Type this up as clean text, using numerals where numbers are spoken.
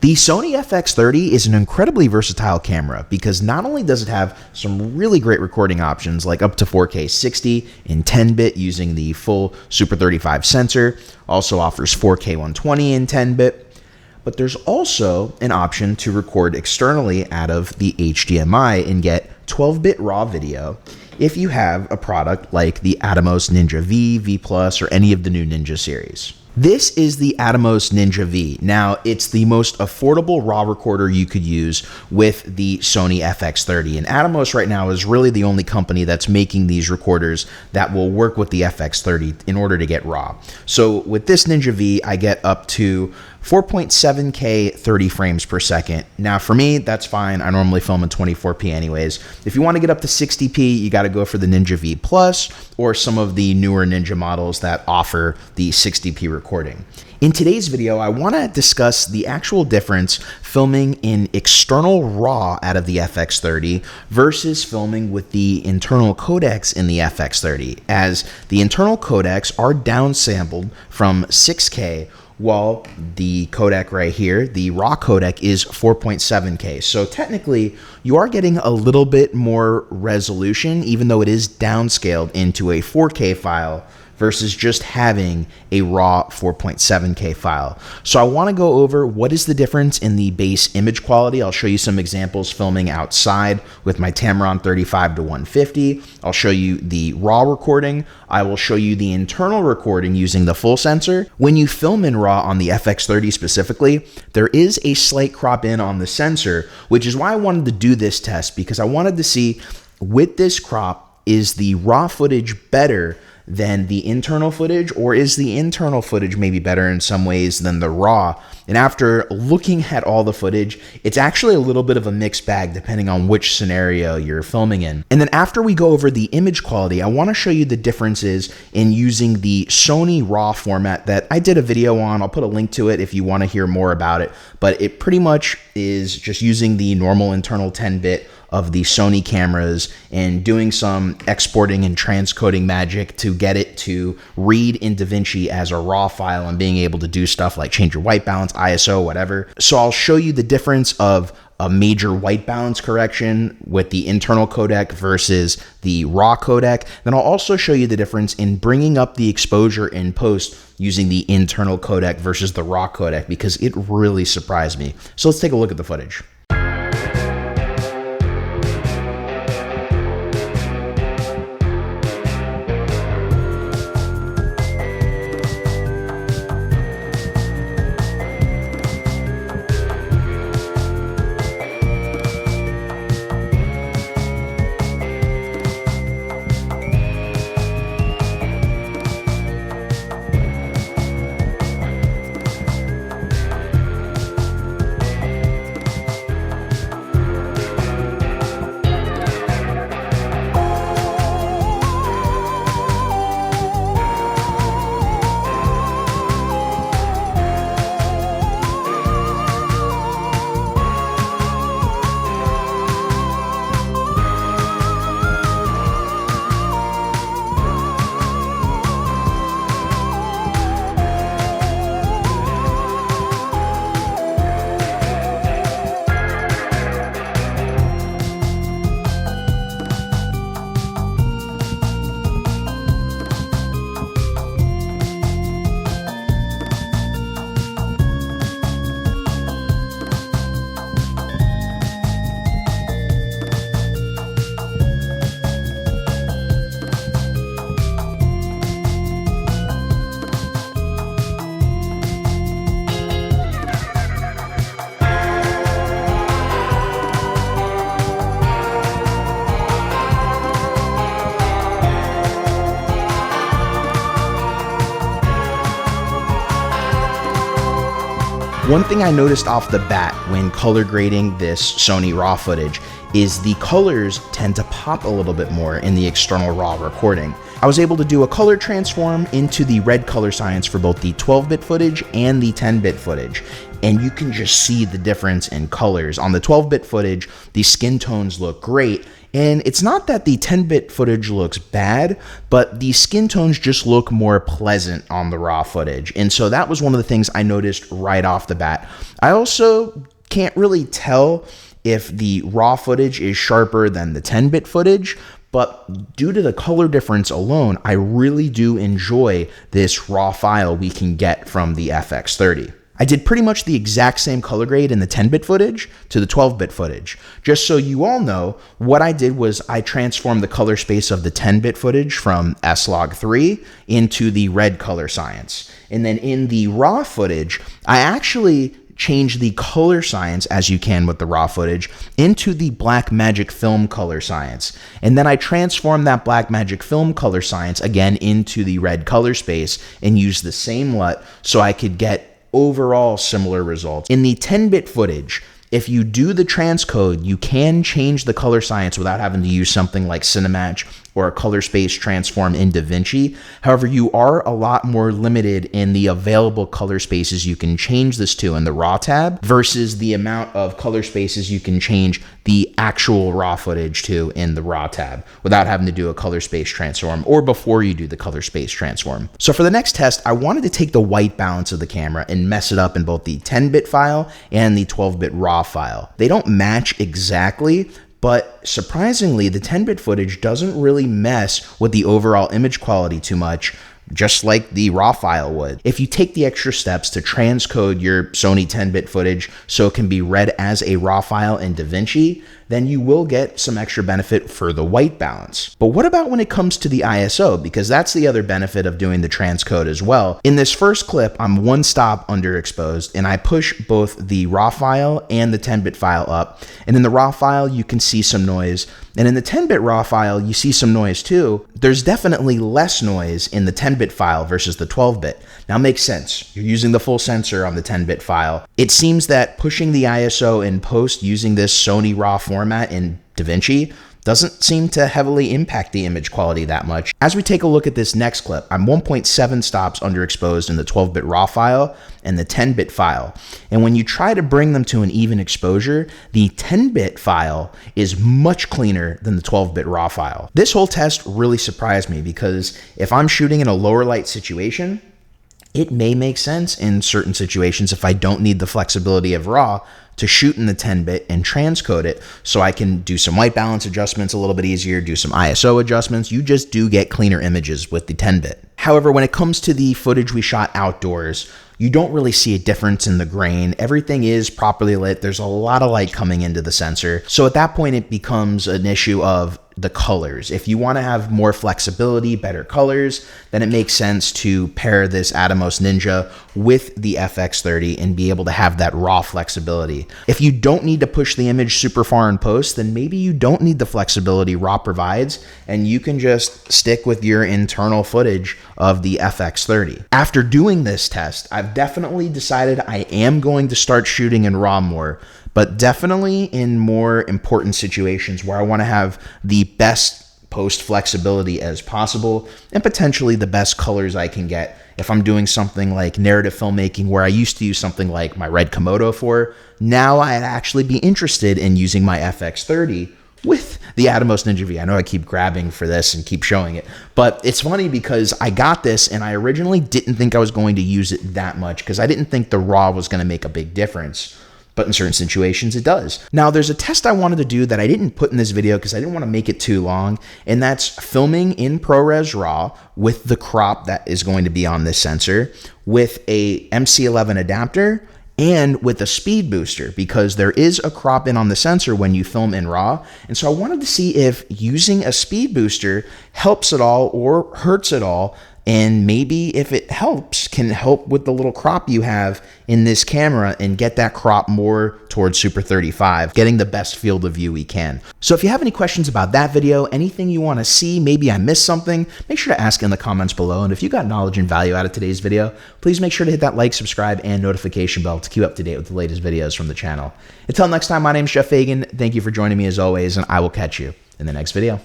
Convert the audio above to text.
The Sony FX30 is an incredibly versatile camera because not only does it have some really great recording options like up to 4K 60 in 10-bit using the full Super 35 sensor, also offers 4K 120 in 10-bit, but there's also an option to record externally out of the HDMI and get 12-bit RAW video if you have a product like the Atomos Ninja V, V+, or any of the new Ninja series. This is the Atomos Ninja V. Now, it's the most affordable RAW recorder you could use with the Sony FX30. And Atomos right now is really the only company that's making these recorders that will work with the FX30 in order to get RAW. So with this Ninja V, I get up to 4.7K 30 frames per second. Now for me, that's fine. I normally film in 24p anyways. If you want to get up to 60p, you got to go for the Ninja V Plus or some of the newer Ninja models that offer the 60p recording. In today's video, I want to discuss the actual difference filming in external RAW out of the FX30 versus filming with the internal codecs in the FX30, as the internal codecs are downsampled from 6K while the codec right here, the RAW codec, is 4.7K. So technically, you are getting a little bit more resolution, even though it is downscaled into a 4K file versus just having a raw 4.7K file. So I wanna go over what is the difference in the base image quality. I'll show you some examples filming outside with my Tamron 35 to 150. I'll show you the raw recording. I will show you the internal recording using the full sensor. When you film in RAW on the FX30 specifically, there is a slight crop in on the sensor, which is why I wanted to do this test, because I wanted to see with this crop, is the raw footage better than the internal footage, or is the internal footage maybe better in some ways than the raw? And after looking at all the footage, it's actually a little bit of a mixed bag depending on which scenario you're filming in. And then after we go over the image quality, I want to show you the differences in using the Sony RAW format that I did a video on. I'll put a link to it if you want to hear more about it, but it pretty much is just using the normal internal 10-bit of the Sony cameras and doing some exporting and transcoding magic to get it to read in DaVinci as a RAW file and being able to do stuff like change your white balance, ISO, whatever. So I'll show you the difference of a major white balance correction with the internal codec versus the RAW codec. Then I'll also show you the difference in bringing up the exposure in post using the internal codec versus the RAW codec, because it really surprised me. So let's take a look at the footage. One thing I noticed off the bat when color grading this Sony RAW footage is the colors tend to pop a little bit more in the external RAW recording. I was able to do a color transform into the red color science for both the 12-bit footage and the 10-bit footage, and you can just see the difference in colors. On the 12-bit footage, the skin tones look great, And it's not that the 10-bit footage looks bad, but the skin tones just look more pleasant on the RAW footage. And so that was one of the things I noticed right off the bat. I also can't really tell if the RAW footage is sharper than the 10-bit footage, but due to the color difference alone, I really do enjoy this RAW file we can get from the FX30. I did pretty much the exact same color grade in the 10-bit footage to the 12-bit footage. Just so you all know, what I did was I transformed the color space of the 10-bit footage from S-Log3 into the red color science. And then in the RAW footage, I actually change the color science, as you can with the RAW footage, into the Blackmagic film color science. And then I transform that Blackmagic film color science again into the red color space and use the same LUT so I could get overall similar results. In the 10-bit footage, if you do the transcode, you can change the color science without having to use something like Cinematch or a color space transform in DaVinci. However, you are a lot more limited in the available color spaces you can change this to in the RAW tab versus the amount of color spaces you can change the actual RAW footage to in the RAW tab without having to do a color space transform or before you do the color space transform. So for the next test, I wanted to take the white balance of the camera and mess it up in both the 10-bit file and the 12-bit RAW file. They don't match exactly, but surprisingly, the 10-bit footage doesn't really mess with the overall image quality too much, just like the RAW file would. If you take the extra steps to transcode your Sony 10-bit footage so it can be read as a RAW file in DaVinci, then you will get some extra benefit for the white balance. But what about when it comes to the ISO? Because that's the other benefit of doing the transcode as well. In this first clip, I'm one stop underexposed, and I push both the RAW file and the 10-bit file up. And in the RAW file, you can see some noise. And in the 10-bit RAW file, you see some noise too. There's definitely less noise in the 10-bit file versus the 12-bit. Now, it makes sense. You're using the full sensor on the 10-bit file. It seems that pushing the ISO in post using this Sony RAW format in DaVinci doesn't seem to heavily impact the image quality that much. As we take a look at this next clip, I'm 1.7 stops underexposed in the 12-bit RAW file and the 10-bit file. And when you try to bring them to an even exposure, the 10-bit file is much cleaner than the 12-bit RAW file. This whole test really surprised me because if I'm shooting in a lower light situation, it may make sense in certain situations if I don't need the flexibility of RAW to shoot in the 10-bit and transcode it so I can do some white balance adjustments a little bit easier, do some ISO adjustments. You just do get cleaner images with the 10-bit. However, when it comes to the footage we shot outdoors, you don't really see a difference in the grain. Everything is properly lit. There's a lot of light coming into the sensor. So at that point, it becomes an issue of the colors. If you want to have more flexibility, better colors, then it makes sense to pair this Atomos Ninja with the FX30 and be able to have that raw flexibility. If you don't need to push the image super far in post, then maybe you don't need the flexibility RAW provides, and you can just stick with your internal footage of the FX30. After doing this test, I've definitely decided I am going to start shooting in RAW more, but definitely in more important situations where I want to have the best post flexibility as possible and potentially the best colors I can get. If I'm doing something like narrative filmmaking where I used to use something like my Red Komodo for, now I'd actually be interested in using my FX30 with the Atomos Ninja V. I know I keep grabbing for this and keep showing it, but it's funny because I got this and I originally didn't think I was going to use it that much because I didn't think the RAW was going to make a big difference. But in certain situations, it does. Now, there's a test I wanted to do that I didn't put in this video because I didn't want to make it too long, and that's filming in ProRes RAW with the crop that is going to be on this sensor, with a MC11 adapter, and with a speed booster, because there is a crop in on the sensor when you film in RAW. And so I wanted to see if using a speed booster helps at all or hurts at all. And maybe if it helps, can help with the little crop you have in this camera and get that crop more towards Super 35, getting the best field of view we can. So if you have any questions about that video, anything you want to see, maybe I missed something, make sure to ask in the comments below. And if you got knowledge and value out of today's video, please make sure to hit that like, subscribe, and notification bell to keep up to date with the latest videos from the channel. Until next time, my name is Geoff Fagien. Thank you for joining me as always, and I will catch you in the next video.